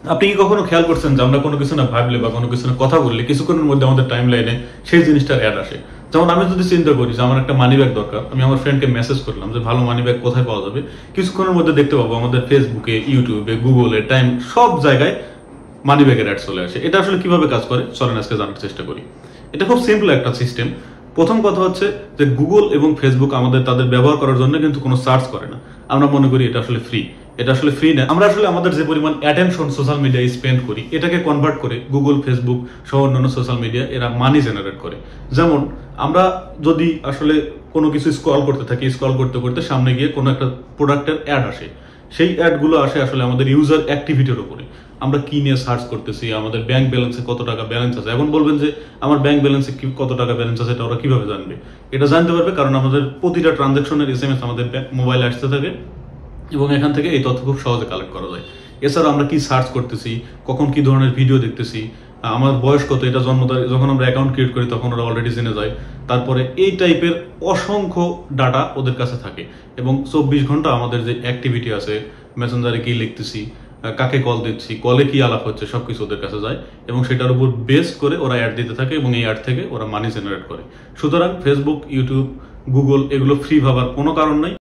আপনি কি কখনো খেয়াল করছেন যে আমরা কোনো কিছু না ভাবলে বা কোনো কিছু না কথা বললে কিছুক্ষণের মধ্যে আমাদের টাইম লাইনে সেই জিনিসটার অ্যাড আসে? যেমন আমি যদি চিন্তা করি যে আমার একটা মানি ব্যাগ দরকার, আমি আমার ফ্রেন্ডকে মেসেজ করলাম যে ভালো মানি ব্যাগ কোথায় পাওয়া যাবে, কিছুক্ষণের মধ্যে দেখতে পাবো আমাদের ফেসবুকে, ইউটিউবে, গুগলে, টাইম সব জায়গায় মানি ব্যাগের অ্যাড চলে আসে। এটা আসলে কিভাবে কাজ করে চলেন আজকে জানার চেষ্টা করি। এটা খুব সিম্পল একটা সিস্টেম। প্রথম কথা হচ্ছে যে গুগল এবং ফেসবুক আমাদের তাদের ব্যবহার করার জন্য কিন্তু কোনো চার্জ করে না। আমরা মনে করি এটা আসলে ফ্রি। এটা আসলে ফ্রি না। আমরা আসলে আমাদের যে পরিমাণ অ্যাটেনশন সোশ্যাল মিডিয়ায় স্পেন্ড করি এটাকে কনভার্ট করে গুগল, ফেসবুক সহ অন্যান্য সোশ্যাল মিডিয়া এরা মানি জেনারেট করে। যেমন আমরা যদি আসলে কোনো কিছু স্ক্রল করতে থাকি, স্ক্রল করতে করতে সামনে গিয়ে কোনো একটা প্রোডাক্টের অ্যাড আসে, সেই অ্যাডগুলো আসে আসলে আমাদের ইউজার অ্যাক্টিভিটির উপরে। আমরা কি নিয়ে সার্চ করতেছি, আমাদের ব্যাংক ব্যালেন্সে কত টাকা ব্যালেন্স আছে। এখন বলবেন যে আমার ব্যাংক ব্যালেন্সে কত টাকা ব্যালেন্স আছে এটা ওরা কিভাবে জানবে? এটা জানতে পারবে কারণ আমাদের প্রতিটা ট্রানজাকশনের এসএমএস আমাদের মোবাইলে আসতে থাকে এবং এখান থেকে এই তথ্য খুব সহজে কালেক্ট করা যায়। এছাড়া আমরা কি সার্চ করতেছি, কখন কি ধরনের ভিডিও দেখতেছি, আমার বয়স কত, এটা জন্ম তারিখ, যখন আমরা অ্যাকাউন্ট ক্রিয়েট করি তখন ওরা অলরেডি জেনে যায়। তারপরে এই টাইপের অসংখ্য ডাটা ওদের কাছে থাকে এবং 24 ঘন্টা আমাদের যে অ্যাক্টিভিটি আছে, মেসেঞ্জারে কি লিখতেছি, কাকে কল দিচ্ছি, কলে কি আলাপ হচ্ছে, সবকিছু ওদের কাছে যায় এবং সেটার উপর বেস করে ওরা অ্যাড দিতে থাকে এবং এই অ্যাড থেকে ওরা মানি জেনারেট করে। সুতরাং ফেসবুক, ইউটিউব, গুগল এগুলো ফ্রি ভাবার কোনো কারণ নাই।